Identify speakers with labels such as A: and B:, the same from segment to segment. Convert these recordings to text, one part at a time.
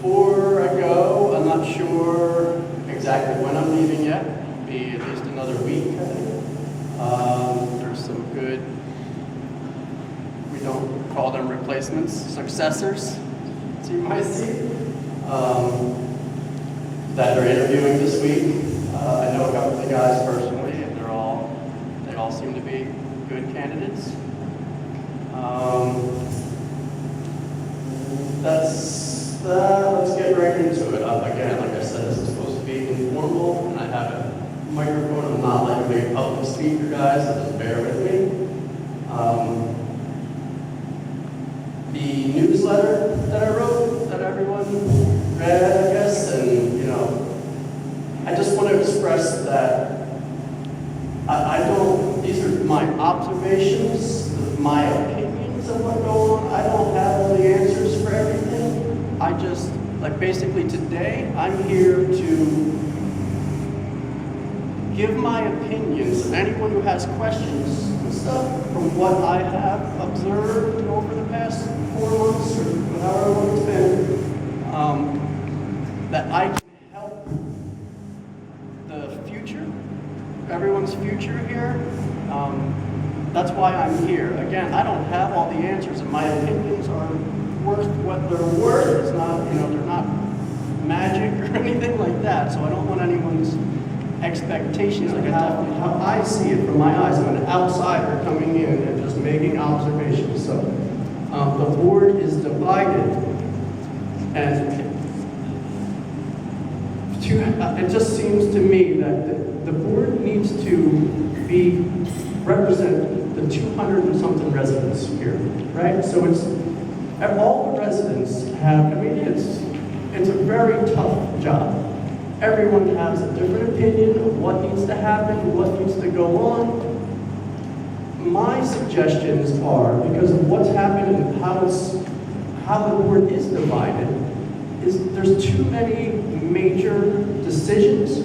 A: before I go, I'm not sure exactly when I'm leaving yet. It'll be at least another week, I think. There's some good, we don't call them replacements, successors, as you might see, that are interviewing this week. I know a couple of the guys personally, and they all seem to be good candidates. That's that. Let's get right into it. Again, like I said, this is supposed to be informal, and I have a microphone. I'm not like a big public speaker, guys, so just bear with me. The newsletter that I wrote, that everyone read, I guess, and I just want to express that I don't, these are my observations, my opinions of what goes on. I don't have all the answers for everything. I just, basically today, I'm here to give my opinions, and anyone who has questions and stuff from what I have observed over the past 4 months or however long it's been, that I can help the future, everyone's future here. That's why I'm here. Again, I don't have all the answers, and my opinions are worth what they're worth. It's not, they're not magic or anything like that. So I don't want anyone's expectations. Like how I see it from my eyes. I'm an outsider coming in and just making observations. So the board is divided, and it just seems to me that the board needs to represent the 200 and something residents here, right? So all the residents have, it's a very tough job. Everyone has a different opinion of what needs to happen, what needs to go on. My suggestions are, because of what's happened and how the board is divided, is there's too many major decisions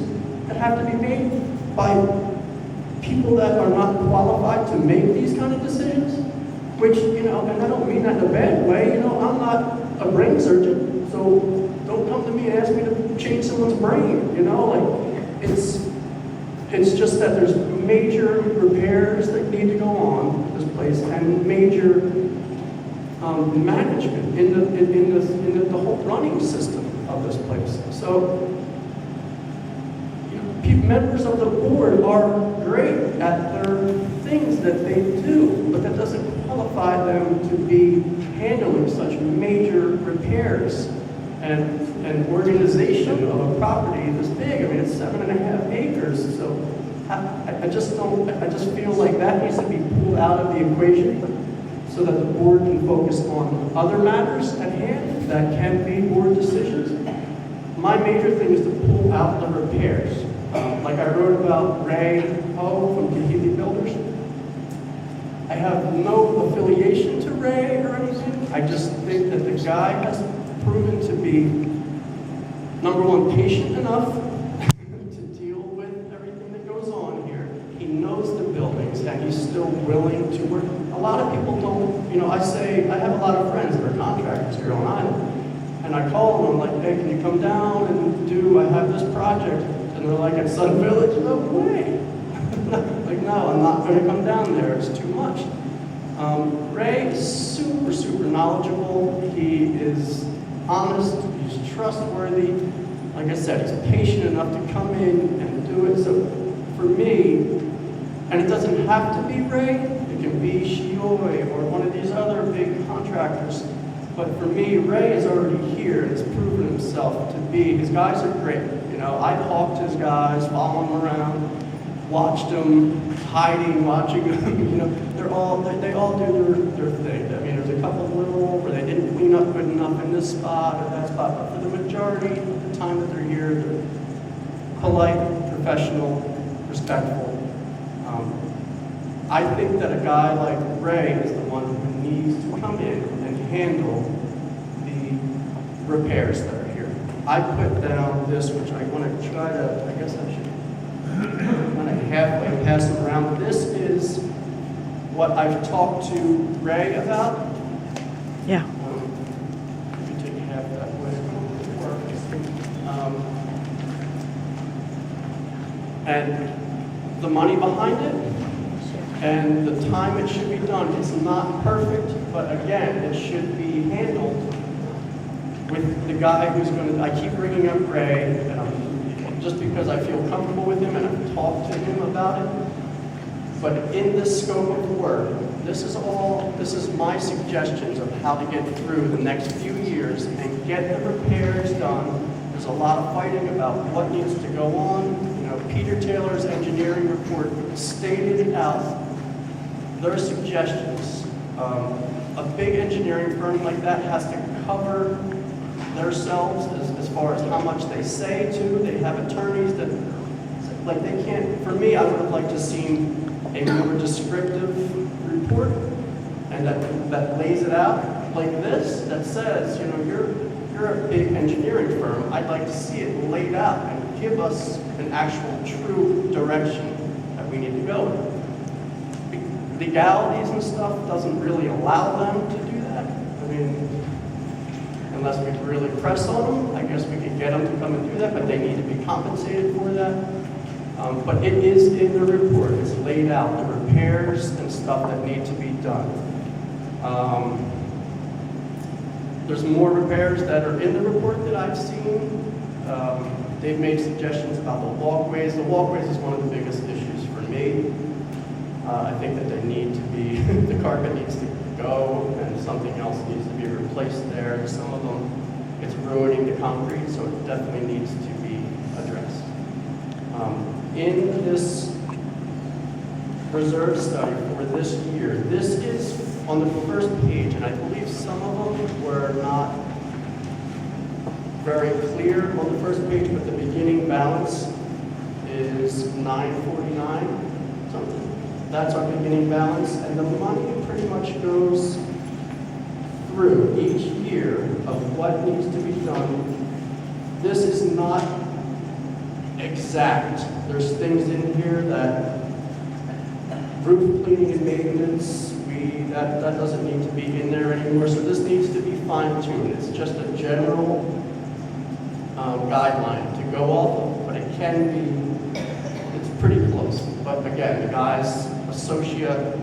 A: that have to be made by people that are not qualified to make these kind of decisions, which, and I don't mean that in a bad way, I'm not a brain surgeon, so don't come to me and ask me to change someone's brain, it's just that there's major repairs that need to go on at this place, and major management in the whole running system of this place. So, members of the board are great at their things that they do, but that doesn't qualify them to be handling such major repairs and organization of a property this big. It's 7.5 acres. So I just feel like that needs to be pulled out of the equation so that the board can focus on other matters at hand that can be board decisions. My major thing is to pull out the repairs. Like I wrote about Ray Ho from Kahili Builders. I have no affiliation to Ray or anything. I just think that the guy has proven to be, number one, patient enough to deal with everything that goes on here. He knows the buildings, and he's still willing to work. A lot of people don't, I have a lot of friends that are contractors here on Island, and I call them, I'm like, hey, can you come down and I have this project? And they're like, at Sun Village? No way. Like, no, I'm not going to come down there. It's too much. Ray is super, super knowledgeable. He is honest. He's trustworthy. Like I said, he's patient enough to come in and do it. So for me, and it doesn't have to be Ray. It can be Shioi or one of these other big contractors. But for me, Ray is already here and has proven himself to be. His guys are great. I hawked his guys, following them around, watched them hiding, watching them. They all do their thing. There's a couple of little where they didn't clean up good enough in this spot or that spot, but for the majority of the time that they're here, they're polite, professional, respectful. I think that a guy like Ray is the one who needs to come in and handle the repairs that are here. I put down this, which I want to try to, I guess I should kind of halfway pass it around. This is what I've talked to Ray about.
B: Yeah.
A: If you take half that way. And the money behind it and the time it should be done, it's not perfect, but again, it should be handled with the guy who's going to, I keep bringing up Ray, and just because I feel comfortable with him and I've talked to him about it. But in this scope of work, this is my suggestions of how to get through the next few years and get the repairs done. There's a lot of fighting about what needs to go on. You know, Peter Taylor's engineering report stated out their suggestions. A big engineering firm like that has to cover themselves as far as how much they say to. They have attorneys that, like, they can't, for me, I would have liked to see a more descriptive report and that lays it out like this, that says, you know, you're a big engineering firm. I'd like to see it laid out and give us an actual true direction that we need to go in. Legalities and stuff doesn't really allow them to do that. I mean, unless we really press on them, I guess we could get them to come and do that, but they need to be compensated for that. But it is in the report. It's laid out, the repairs and stuff that need to be done. There's more repairs that are in the report that I've seen. They've made suggestions about the walkways. The walkways is one of the biggest issues for me. I think that they need to be, the carpet needs to go and something else needs to be replaced there. Some of them, it's ruining the concrete, so it definitely needs to be addressed. In this reserve study for this year, this is on the first page, and I believe some of them were not very clear on the first page, but the beginning balance is 949 something. That's our beginning balance, and the money pretty much goes through each year of what needs to be done. This is not exact. There's things in here that roof cleaning and maintenance, that doesn't need to be in there anymore. So this needs to be fine-tuned. It's just a general guideline to go off of, but it can be, it's pretty close. But again, the guys, associate,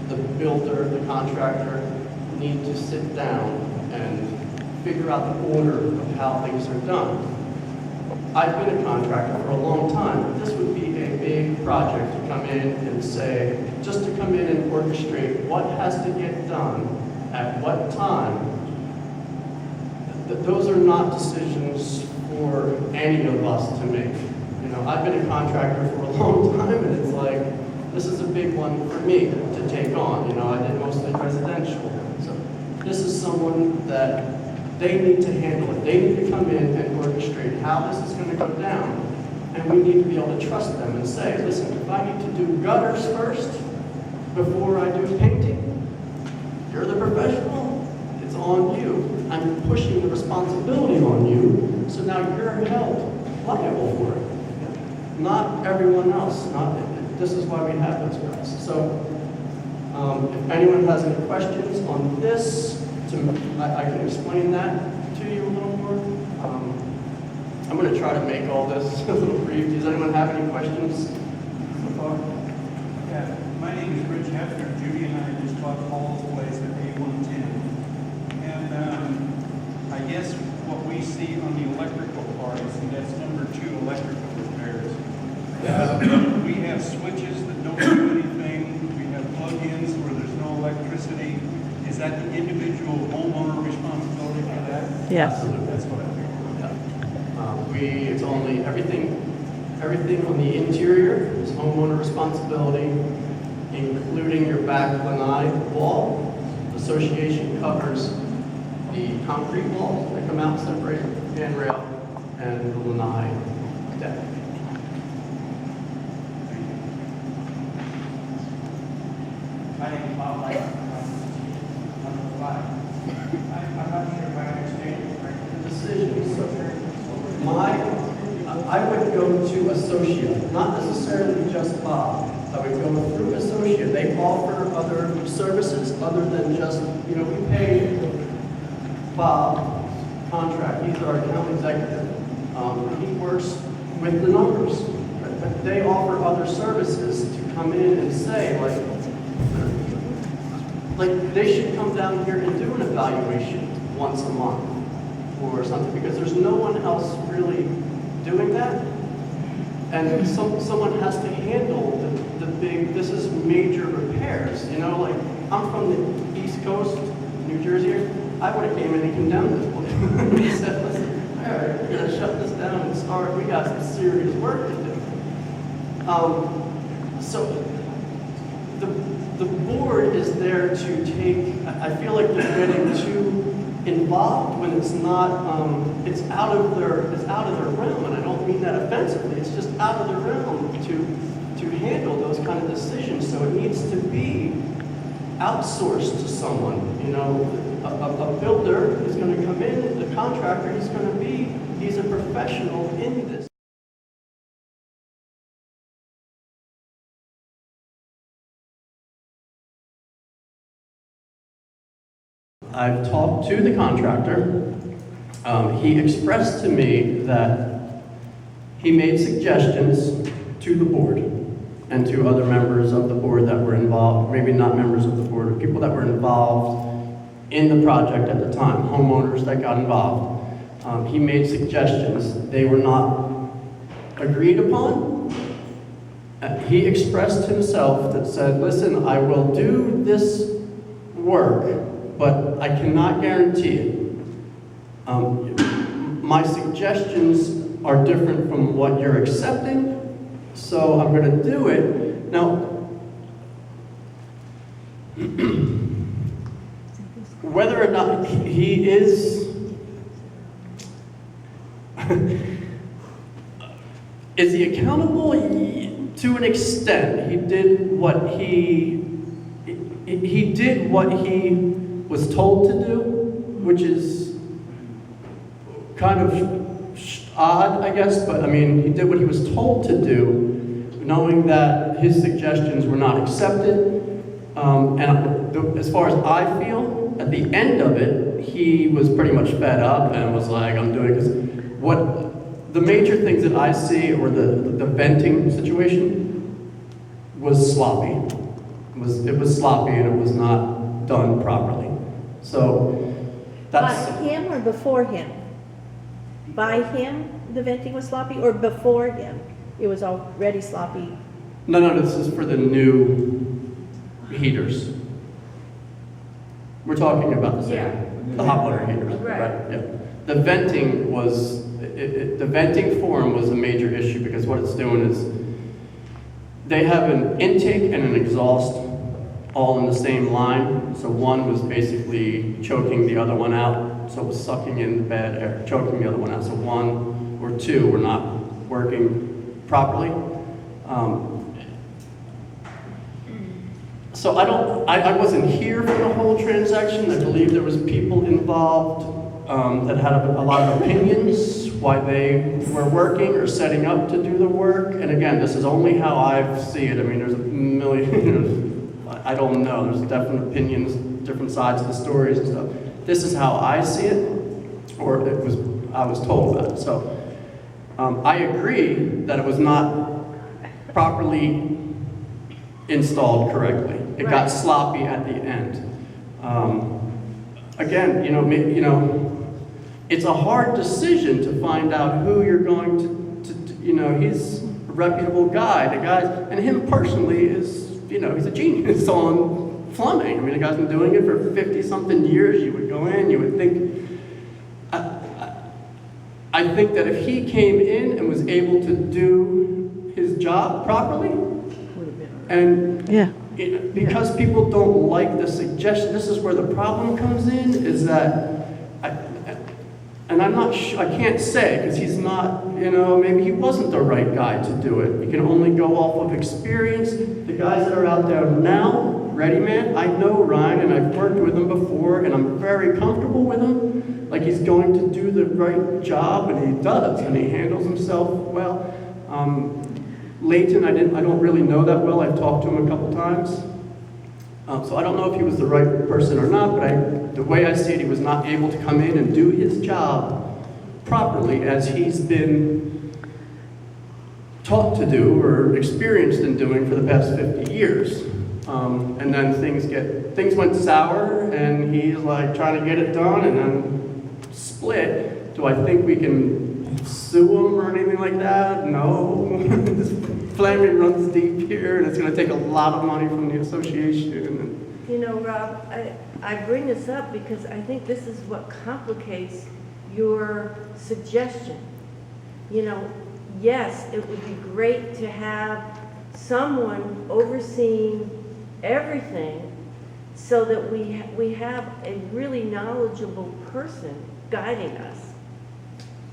A: the builder, the contractor, need to sit down and figure out the order of how things are done. I've been a contractor for a long time, but this would be a big project to come in and say, just to come in and orchestrate what has to get done at what time. Those are not decisions for any of us to make. You know, I've been a contractor for a long time, and it's like, this is a big one for me to take on. You know, I did mostly residential. So this is someone that they need to handle it. They need to come in and orchestrate how this is going to go down. And we need to be able to trust them and say, listen, if I need to do gutters first before I do painting, you're the professional. It's on you. I'm pushing the responsibility on you, so now you're held liable for it. Not everyone else. This is why we have those guys. So if anyone has any questions on this, I can explain that to you a little more. I'm going to try to make all this a little brief. Does anyone have any questions so far?
B: Yeah, my name is Rich Hefner. Judy and I just bought Paul's place at A110. And I guess what we see on the electrical part is that's number 2, electrical repairs. We have switches that don't do anything. We have plug-ins where there's no electricity. Is that the individual homeowner responsibility for that?
C: Yes.
B: Absolutely. That's what I think.
A: It's only everything on the interior is homeowner responsibility, including your back lanai wall. The association covers the concrete walls that come out, separate handrail, and the lanai deck.
D: My name is Bob White. Number 5. I'm not sure if I understand it correctly.
A: Decisions. I would go to associate, not necessarily just Bob. I would go through associate. They offer other services other than just, you know, we pay Bob contract. He's our account executive. He works with the numbers. but they offer other services to come in and say, like they should come down here and do an evaluation once a month or something, because there's no one else really doing that. And someone has to handle the big, this is major repairs, you know, like I'm from the East Coast, New Jersey, I would have came in and condemned this place. We said, listen, all right, we're gonna shut this down and start, we got some serious work to do. So the board is there to take, I feel like they're getting too involved when it's not, it's out of their realm, and I don't mean that offensively, it's just out of their realm to handle those kind of decisions, so it needs to be outsourced to someone, you know, a builder is going to come in, the contractor, he's a professional in this. I've talked to the contractor. He expressed to me that he made suggestions to the board and to other members of the board that were involved, maybe not members of the board, but people that were involved in the project at the time, homeowners that got involved. He made suggestions. They were not agreed upon. He expressed himself that said, listen, I will do this work, but I cannot guarantee it. My suggestions are different from what you're accepting, so I'm going to do it. Now, whether or not he is he accountable? To an extent. He did what he was told to do, which is kind of odd, I guess, but I mean, he did what he was told to do, knowing that his suggestions were not accepted. As far as I feel, at the end of it, he was pretty much fed up and was like, I'm doing this. What the major things that I see, or the venting situation, was sloppy. It was sloppy and it was not done properly. So that's...
C: By him or before him? By him, the venting was sloppy, or before him, it was already sloppy?
A: No, this is for the new heaters. We're talking about the hot water heaters, right? Yeah. The venting was, the venting form was a major issue, because what it's doing is they have an intake and an exhaust all in the same line. So one was basically choking the other one out. So it was sucking in the bad air, choking the other one out. So one or two were not working properly. So I wasn't here for the whole transaction. I believe there was people involved that had a lot of opinions why they were working or setting up to do the work. And again, this is only how I see it. I mean, there's a million, I don't know. There's definite opinions, different sides of the stories and stuff. This is how I see it, or I was told about it. So I agree that it was not properly installed correctly. It got sloppy at the end. Again, you know, it's a hard decision to find out who you're going to he's a reputable guy. And him personally is, he's a genius on plumbing. I mean, the guy's been doing it for 50-something years. You would go in, you would think, I think that if he came in and was able to do his job properly, and because people don't like the suggestion, this is where the problem comes in, is that, and I'm not sure, I can't say, because he's not, maybe he wasn't the right guy to do it. You can only go off of experience. The guys that are out there now, Ready Man, I know Ryan, and I've worked with him before, and I'm very comfortable with him. Like, he's going to do the right job, and he does, and he handles himself well. Leighton, I don't really know that well. I've talked to him a couple times. So I don't know if he was the right person or not, but the way I see it, he was not able to come in and do his job properly as he's been taught to do or experienced in doing for the past 50 years. And then things went sour, and he's like trying to get it done, and then split. Do I think we can sue him or anything like that? No. This flaming runs deep here, and it's going to take a lot of money from the association.
C: You know, Rob, I bring this up because I think this is what complicates your suggestion. You know, yes, it would be great to have someone overseeing everything so that we have a really knowledgeable person guiding us.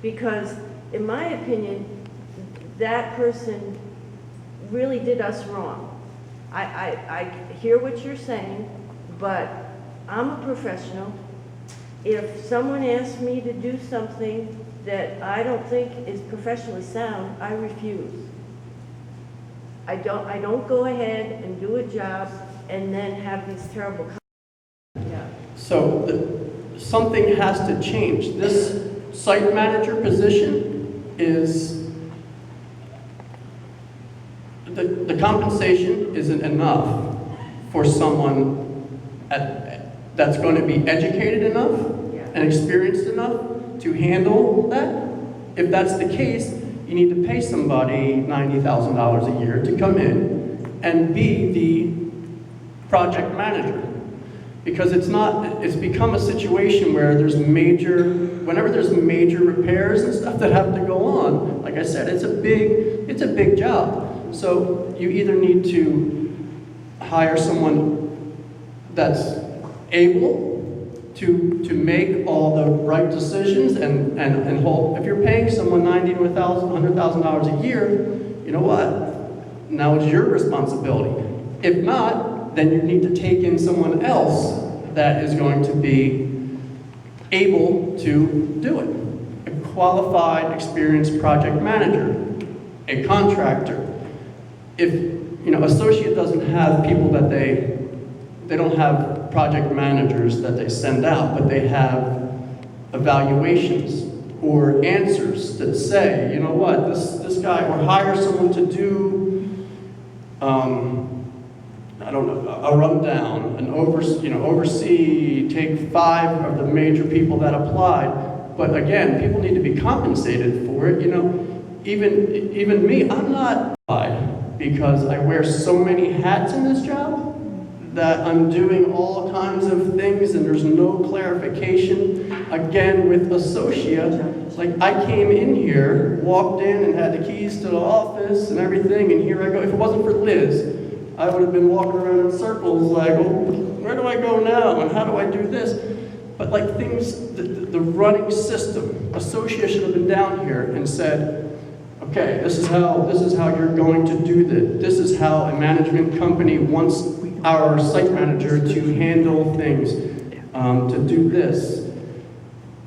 C: Because in my opinion, that person really did us wrong. I hear what you're saying, but I'm a professional. If someone asks me to do something that I don't think is professionally sound, I refuse. I don't go ahead and do a job and then have these terrible. Yeah.
A: So something has to change. This site manager position is, the compensation isn't enough for someone that's going to be educated enough and experienced enough to handle that. If that's the case, you need to pay somebody $90,000 a year to come in and be the project manager. Because it's become a situation where whenever there's major repairs and stuff that have to go on, like I said, it's a big job. So you either need to hire someone that's able to make all the right decisions and hold. If you're paying someone $90,000 to $100,000 a year, you know what? Now it's your responsibility. If not, then you need to take in someone else that is going to be able to do it. A qualified, experienced project manager, a contractor. If, associate doesn't have people that they don't have project managers that they send out, but they have evaluations or answers that say, you know what, this guy, or hire someone to do, I don't know, a rundown, and oversee, take 5 of the major people that applied. But again, people need to be compensated for it. Even me, I'm not applied because I wear so many hats in this job that I'm doing all kinds of things and there's no clarification. Again, with Associa, like I came in here, walked in and had the keys to the office and everything, and here I go. If it wasn't for Liz, I would have been walking around in circles like, oh, where do I go now and how do I do this? But like things, the running system, Associa should have been down here and said, okay, this is how you're going to do this. This is how a management company wants our site manager to handle things, to do this.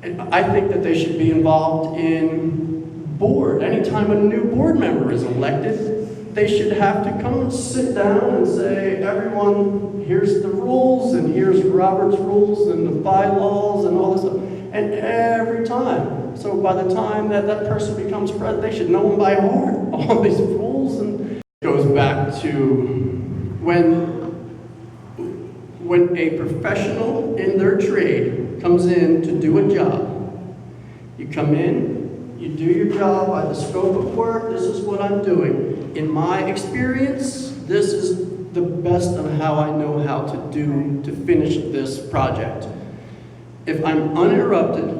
A: And I think that they should be involved in board. Anytime a new board member is elected, they should have to come and sit down and say, everyone, here's the rules, and here's Robert's rules, and the bylaws, and all this stuff. And every time. So by the time that person becomes president, they should know them by heart, all these rules. And it goes back to when a professional in their trade comes in to do a job. You come in, you do your job by the scope of work, this is what I'm doing. In my experience, this is the best of how I know how to finish this project. If I'm uninterrupted,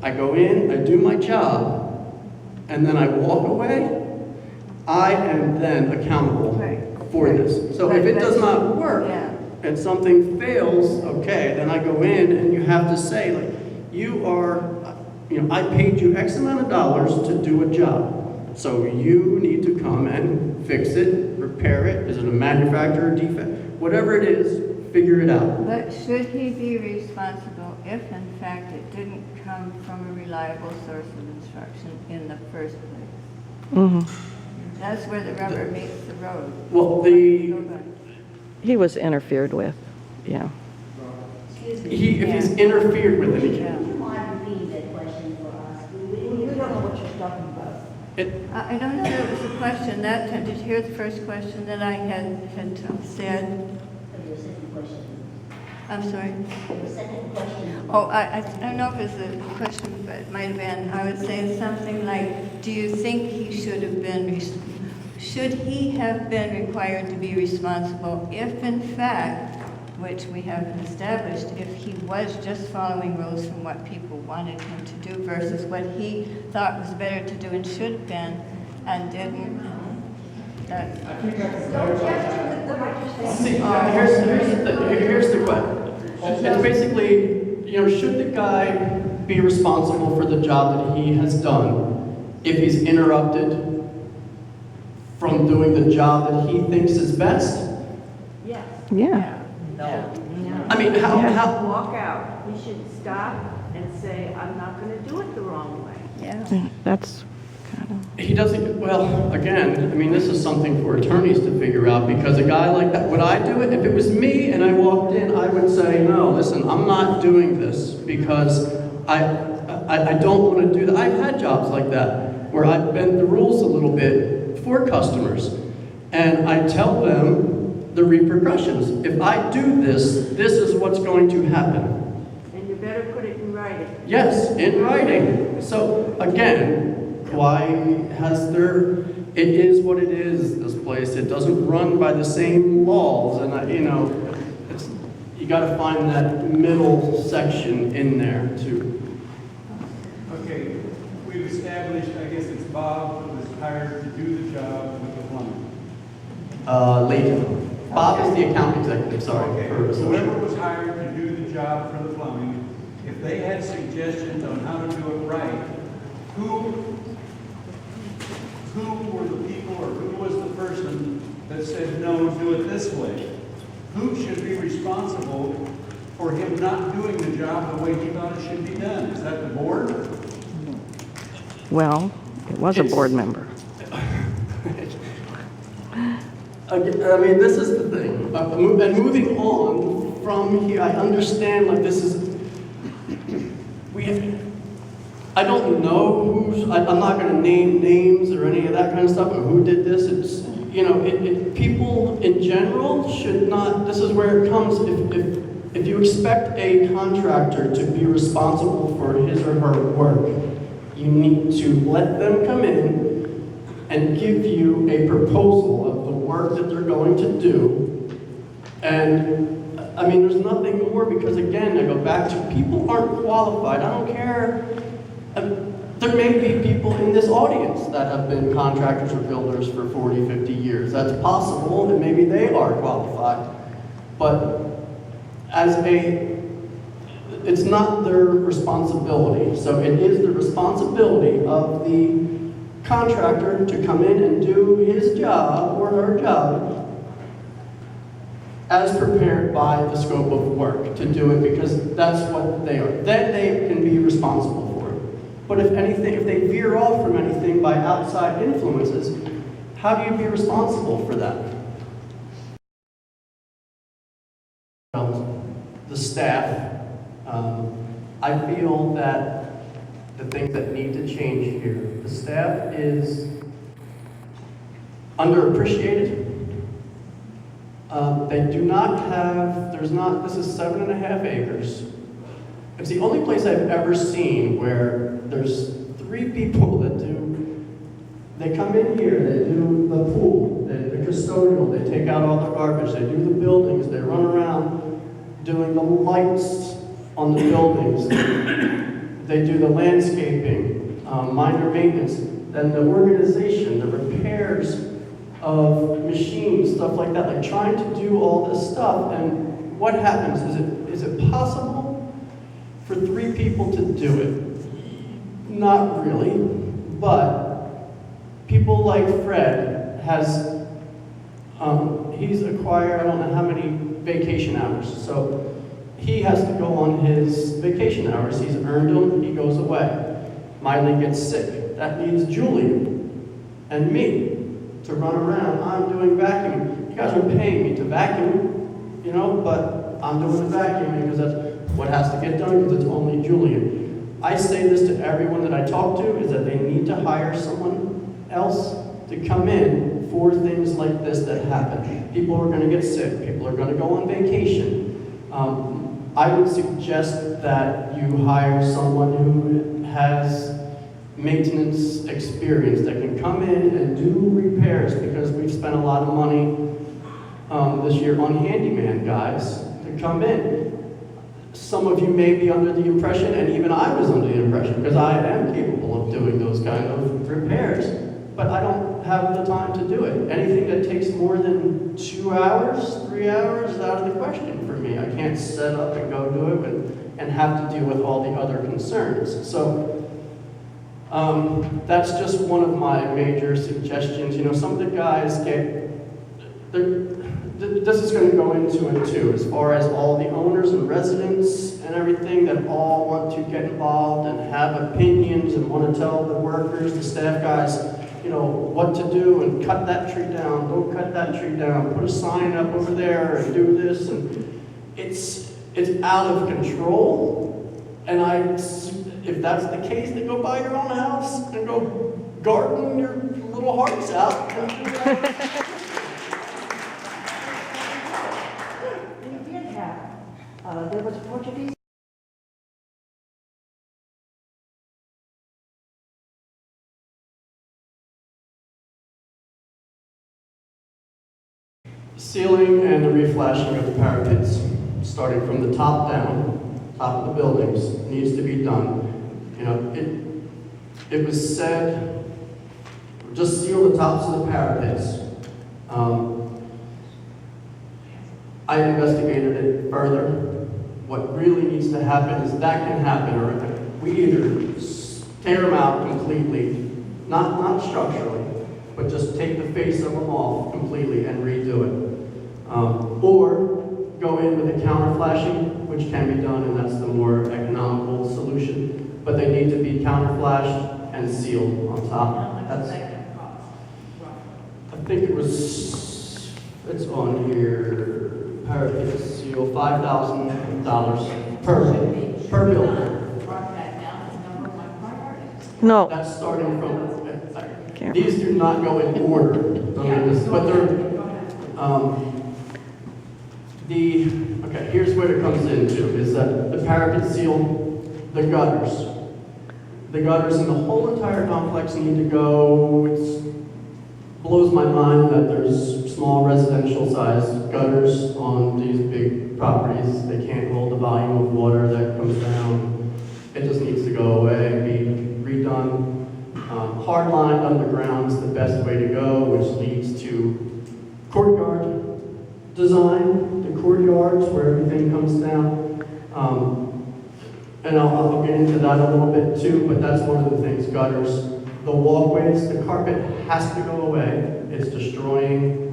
A: I go in, I do my job, and then I walk away, I am then accountable for this. So if it does not work, and something fails, okay, then I go in and you have to say, like, I paid you X amount of dollars to do a job. So you need to come and fix it, repair it. Is it a manufacturer defect? Whatever it is, figure it out.
E: But should he be responsible if in fact it didn't come from a reliable source of instruction in the first place?
C: Mm-hmm.
E: That's where the rubber meets the road.
A: Well,
C: He was interfered with, yeah.
F: Excuse me.
A: if he's interfered with it, he
E: Yeah.
F: Would you mind repeating that question for us?
D: We don't know what you're talking about.
E: I don't know that it was a question. Did you hear the first question that I had said?
F: Your second question.
E: I'm sorry.
F: Your second question.
E: Oh, I don't know if it's a question, but it might have been. I would say something like, do you think he should he have been required to be responsible if in fact, which we haven't established, if he was just following rules from what people wanted him to do versus what he thought was better to do and should have been and didn't?
A: See, here's the question. It's basically, should the guy be responsible for the job that he has done if he's interrupted from doing the job that he thinks is best?
C: Yes.
G: Yeah.
C: No.
A: I mean, how?
C: Walk out. He should stop and say, I'm not going to do it the wrong way.
E: Yeah.
G: That's kind of.
A: He doesn't, well, again, I mean, this is something for attorneys to figure out, because a guy like that, would I do it? If it was me and I walked in, I would say, no, listen, I'm not doing this because I don't want to do that. I've had jobs like that where I've bent the rules a little bit for customers, and I tell them the repercussions. If I do this, this is what's going to happen.
C: And you better put it in writing.
A: Yes, in writing. So again, why has there, it is what it is, this place. It doesn't run by the same laws, and you gotta find that middle section in there too.
B: Okay, we've established, I guess it's Bob who was hired to do the job with the plumbing.
A: Later. Bob is the account executive, sorry.
B: Okay,
A: for
B: whoever was hired to do the job for the plumbing, if they had suggestions on how to do it right, who were the people, or who was the person that said, no, do it this way? Who should be responsible for him not doing the job the way he thought it should be done? Is that the board?
G: Well, it was a board member.
A: I mean, this is the thing. And moving on from here, I understand, like, this is, I don't know I'm not going to name names or any of that kind of stuff, or who did this. It's, people in general should not, this is where it comes, if you expect a contractor to be responsible for his or her work, you need to let them come in and give you a proposal of the work that they're going to do. And I mean, there's nothing more, because again, I go back to, people aren't qualified. I don't care. There may be people in this audience that have been contractors or builders for 40, 50 years. That's possible, and maybe they are qualified. But it's not their responsibility. So it is the responsibility of the contractor to come in and do his job or her job as prepared by the scope of work to do it, because that's what they are. Then they can be responsible for it. But if they veer off from anything by outside influences, how do you be responsible for that? The staff, I feel that the things that need to change here, the staff is underappreciated. They do not have, this is 7.5 acres. It's the only place I've ever seen where there's 3 people that they come in here, they do the pool, the custodial, they take out all the garbage, they do the buildings, they run around doing the lights on the buildings, they do the landscaping, minor maintenance, then the organization, the repairs of machines, stuff like that, like trying to do all this stuff. And what happens? Is it possible for 3 people to do it? Not really, but people like Fred has, he's acquired, I don't know how many vacation hours. So he has to go on his vacation hours. He's earned them, he goes away. Miley gets sick. That needs Julie and me to run around. I'm doing vacuuming. You guys are paying me to vacuum, but I'm doing the vacuuming because that's what has to get done, because it's only Julian. I say this to everyone that I talk to, is that they need to hire someone else to come in for things like this that happen. People are gonna get sick, people are gonna go on vacation. I would suggest that you hire someone who has maintenance experience that can come in and do repairs, because we've spent a lot of money this year on handyman guys to come in. Some of you may be under the impression, and even I was under the impression, because I am capable of doing those kind of repairs, but I don't have the time to do it. Anything that takes more than 2 hours, 3 hours is out of the question for me. I can't set up and go do it and have to deal with all the other concerns. So that's just one of my major suggestions. You know, some of the guys this is going to go into it too, as far as all the owners and residents and everything that all want to get involved and have opinions and want to tell the workers, the staff guys, you know, what to do, and cut that tree down, don't cut that tree down, put a sign up over there and do this, and it's out of control. And if that's the case, then go buy your own house and go garden your little hearts out.
F: We did have, there was a Portuguese
A: Sealing and the reflashing of the parapets, starting from the top down, top of the buildings, needs to be done. You know, it was said, just seal the tops of the parapets. I investigated it further. What really needs to happen is that can happen, or we either tear them out completely, not structurally, but just take the face of them off completely and redo it. Or go in with a counter flashing, which can be done, and that's the more economical solution. But they need to be counter flashed and sealed on top. That's, I think it was, it's on here, parapet seal, $5,000 per building.
G: No,
A: That's starting from,
G: Can't-
A: these do not go in order, but they're, okay, here's where it comes into, is that the parapet seal, the gutters. The gutters in the whole entire complex need to go. It blows my mind that there's small residential sized gutters on these big properties. They can't hold the volume of water that comes down. It just needs to go away, be redone. Hardlined underground is the best way to go, which leads to courtyard design, the courtyards where everything comes down. And I'll get into that a little bit too, but that's one of the things, gutters. The walkways, the carpet has to go away. It's destroying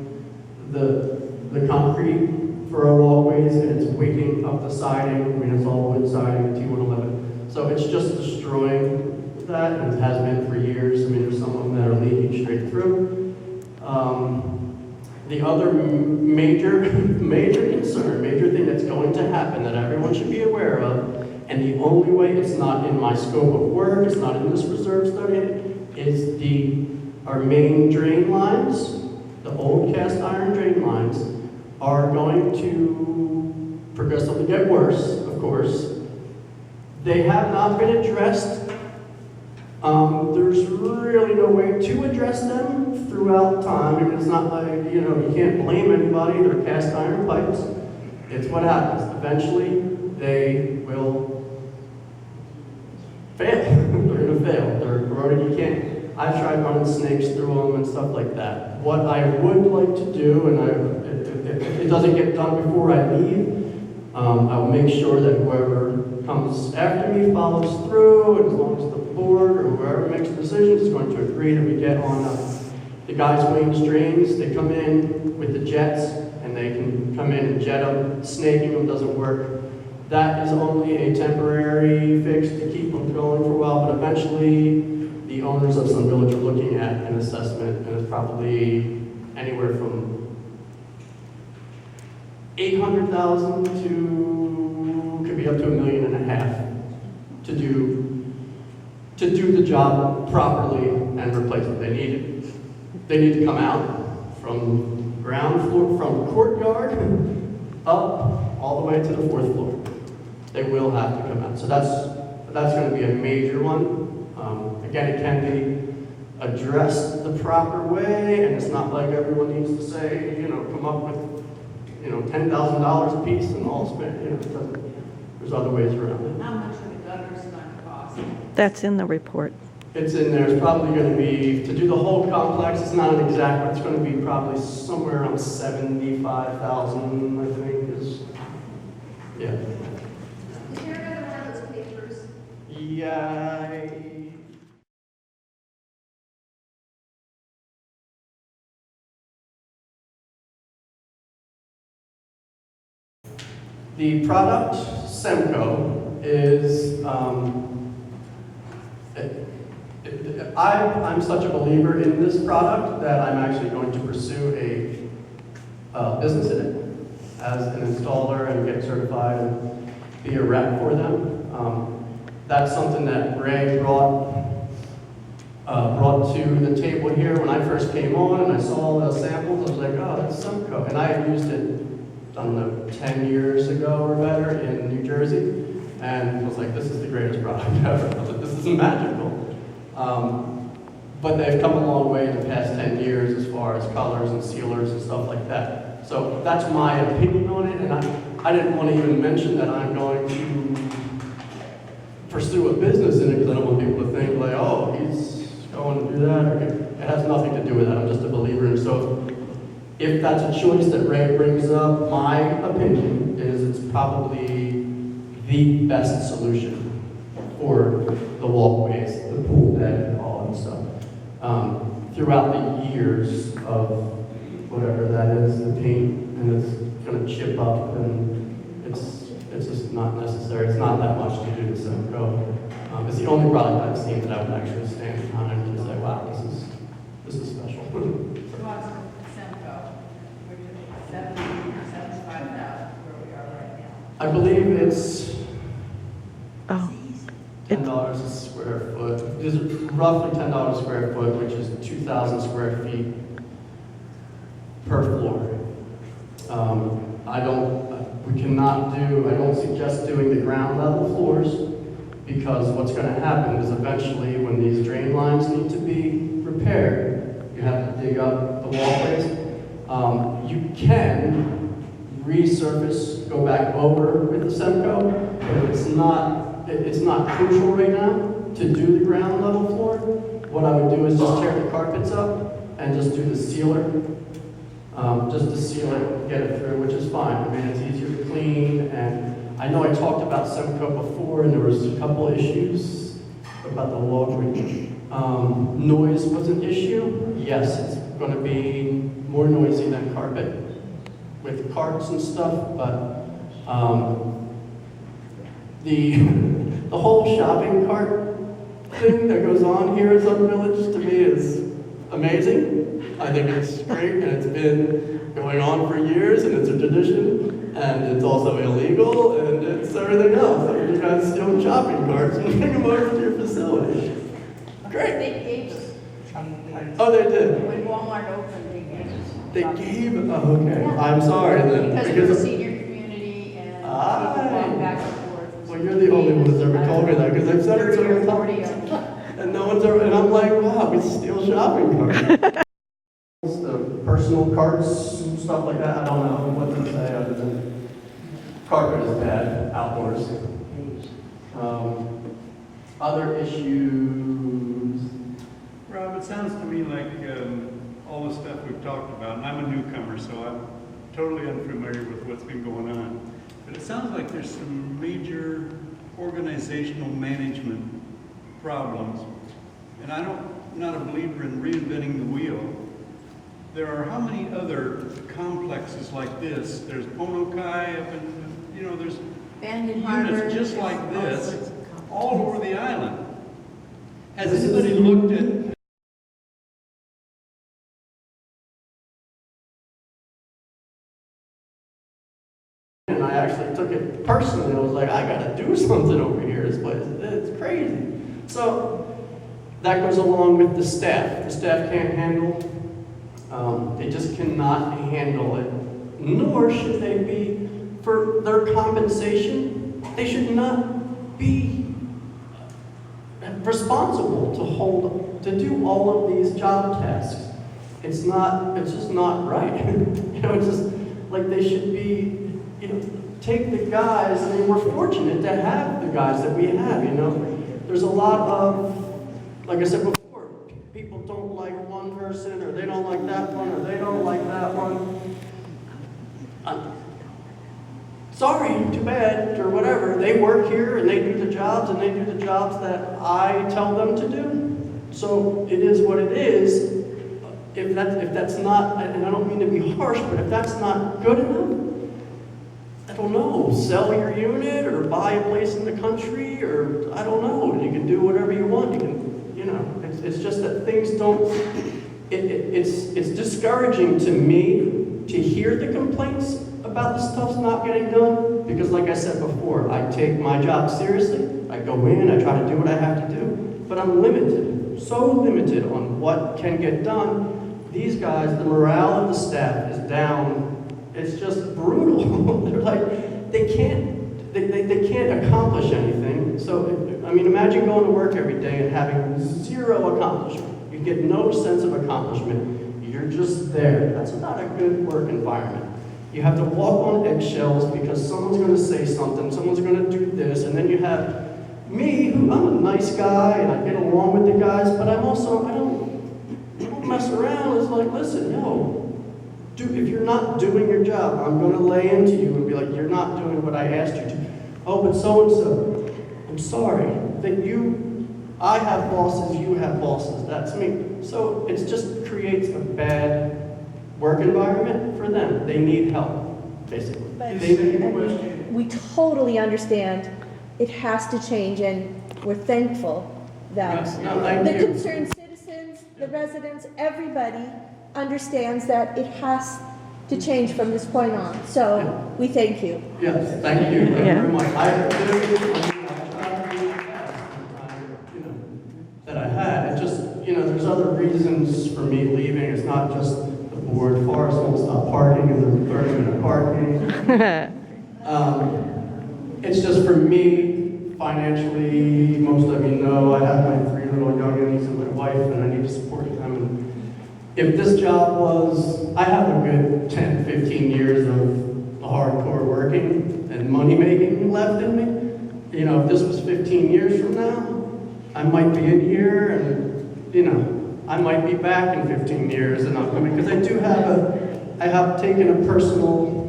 A: the concrete for our walkways, and it's waking up the siding. I mean, it's all wood siding, T111. So it's just destroying that, and it has been for years. I mean, there's some of them that are leaking straight through. The other major concern, major thing that's going to happen that everyone should be aware of, and the only way it's not in my scope of work, it's not in this reserve study, is our main drain lines, the old cast iron drain lines, are going to progressively get worse, of course. They have not been addressed. There's really no way to address them throughout time. I mean, it's not like, you know, you can't blame anybody. They're cast iron pipes. It's what happens. Eventually, they will fail. They're going to fail. They're corroded. You can't. I've tried running snakes through them and stuff like that. What I would like to do, and if it doesn't get done before I leave, I'll make sure that whoever comes after me follows through, and as long as the board or whoever makes the decisions is going to agree that we get on the guys' wing drains. They come in with the jets, and they can come in and jet them. Snaking them doesn't work. That is only a temporary fix to keep them going for a while, but eventually the owners of Sun Village are looking at an assessment, and it's probably anywhere from $800,000 to, could be up to $1.5 million to to do the job properly and replace what they need. They need to come out from ground floor, from courtyard up all the way to the 4th floor. They will have to come out. So that's going to be a major one. Again, it can be addressed the proper way, and it's not like everyone needs to say, come up with, $10,000 a piece and all spent, it doesn't, there's other ways around it.
F: How much are the gutters going to cost?
G: That's in the report.
A: It's in there, it's probably going to be, to do the whole complex, it's not an exact, but it's going to be probably somewhere around 75,000, I think, yeah.
H: Is there another one of those papers?
A: Yeah. The product, Semco, is, I'm such a believer in this product that I'm actually going to pursue a business in it as an installer and get certified and be a rep for them. That's something that Ray brought to the table here when I first came on, and I saw the samples. I was like, oh, that's Semco. And I had used it, I don't know, 10 years ago or better in New Jersey, and I was like, this is the greatest product ever. I was like, this is magical. But they've come a long way in the past 10 years as far as colors and sealers and stuff like that. So that's my opinion on it, and I didn't want to even mention that I'm going to pursue a business in it because I don't want people to think like, oh, he's going to do that. Or it has nothing to do with that. I'm just a believer in it. So if that's a choice that Ray brings up, my opinion is it's probably the best solution for the walkways, the pool deck, and all that stuff. Throughout the years of whatever that is, the paint, and it's going to chip up, and it's just not necessary. It's not that much to do to Semco. It's the only product I've seen that I would actually stand behind and say, wow, this is special.
F: Cost of Semco, which is 75,000, where we are right now.
A: I believe it's
G: Oh,
A: $10 a square foot. It's roughly $10 a square foot, which is 2,000 square feet per floor. I don't suggest doing the ground level floors, because what's going to happen is eventually when these drain lines need to be repaired, you have to dig up the walkways. You can resurface, go back over with the Semco, but it's not crucial right now to do the ground level floor. What I would do is just tear the carpets up and just do the sealer, just to seal it, get it through, which is fine. I mean, it's easier to clean, and I know I talked about Semco before, and there was a couple issues about the walkway. Noise was an issue. Yes, it's going to be more noisy than carpet with carts and stuff, but the whole shopping cart thing that goes on here at Southern Village to me is amazing. I think it's great, and it's been going on for years, and it's a tradition, and it's also illegal, and it's everything else. I mean, you guys steal shopping carts and bring them over to your facility. Great.
F: They gave us,
A: Oh, they did.
F: when Walmart opened, they gave us.
A: They gave. Oh, okay. I'm sorry then.
F: Because we're a senior community and people walk back and forth.
A: Well, you're the only one that's ever told me that, because I've said it
F: 30 or
A: several
F: 40
A: times.
F: of them.
A: And no one's ever, and I'm like, wow, we steal shopping carts. The personal carts and stuff like that, I don't know what to say other than carpet is bad outdoors. Other issues.
B: Rob, it sounds to me like all the stuff we've talked about, and I'm a newcomer, so I'm totally unfamiliar with what's been going on. But it sounds like there's some major organizational management problems. And I'm not a believer in reinventing the wheel. There are how many other complexes like this? There's Ponokai up in, there's
E: Bandon Harbor.
B: units just like this all over the island. Has anybody looked at
A: And I actually took it personally. I was like, I gotta do something over here. This place, it's crazy. So that goes along with the staff. The staff can't handle, they just cannot handle it, nor should they be, for their compensation, they should not be responsible to do all of these job tasks. It's just not right. It's just like they should be, take the guys, I mean, we're fortunate to have the guys that we have, There's a lot of, like I said before, people don't like one person, or they don't like that one, or they don't like that one. Sorry, too bad, or whatever. They work here, and they do the jobs, that I tell them to do. So it is what it is. If that's not, and I don't mean to be harsh, but if that's not good enough, I don't know, sell your unit or buy a place in the country, or I don't know, you can do whatever you want. You can, it's just that things don't, it's discouraging to me to hear the complaints about the stuff's not getting done, because like I said before, I take my job seriously. I go in, I try to do what I have to do, but I'm limited, so limited on what can get done. These guys, the morale of the staff is down. It's just brutal. They're like, they can't accomplish anything. So, I mean, imagine going to work every day and having zero accomplishment. You get no sense of accomplishment. You're just there. That's not a good work environment. You have to walk on eggshells because someone's going to say something, someone's going to do this, and then you have me, who I'm a nice guy, and I get along with the guys, but I don't mess around. It's like, listen, if you're not doing your job, I'm going to lay into you and be like, you're not doing what I asked you to. Oh, but so-and-so, I'm sorry that I have bosses, you have bosses, that's me. So it just creates a bad work environment for them. They need help, basically. They need
H: We totally understand it has to change, and we're thankful that
A: thank
H: the
A: you.
H: concerned citizens, the residents, everybody understands that it has to change from this point on. So we thank you.
A: Yes, thank you very much. That I had. It just, there's other reasons for me leaving. It's not just the board. Forest won't stop parking, and they're 30-minute parking. It's just for me, financially, most of you know, I have my 3 little youngins and my wife, and I need to support them. And if this job was, I have a good 10, 15 years of hardcore working and money making left in me. If this was 15 years from now, I might be in here, and I might be back in 15 years, and I'm coming, because I have taken a personal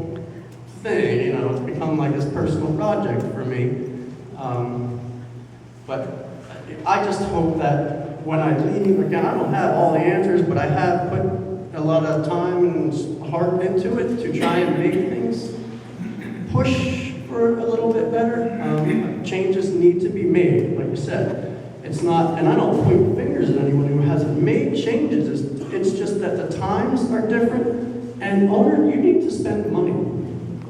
A: thing, it's become like this personal project for me. But I just hope that when I leave, again, I don't have all the answers, but I have put a lot of time and heart into it to try and make things push for a little bit better. Changes need to be made, like you said. It's not, and I don't point fingers at anyone who hasn't made changes. It's just that the times are different, and you need to spend money.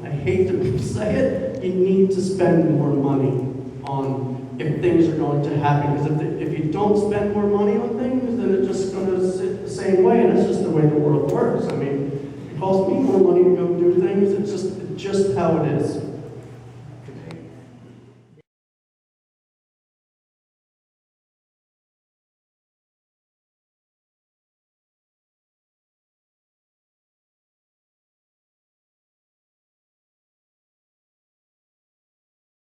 A: I hate to say it, you need to spend more money on if things are going to happen. Because if you don't spend more money on things, then it's just going to sit the same way, and that's just the way the world works. I mean, it costs me more money to go do things. It's just how it is.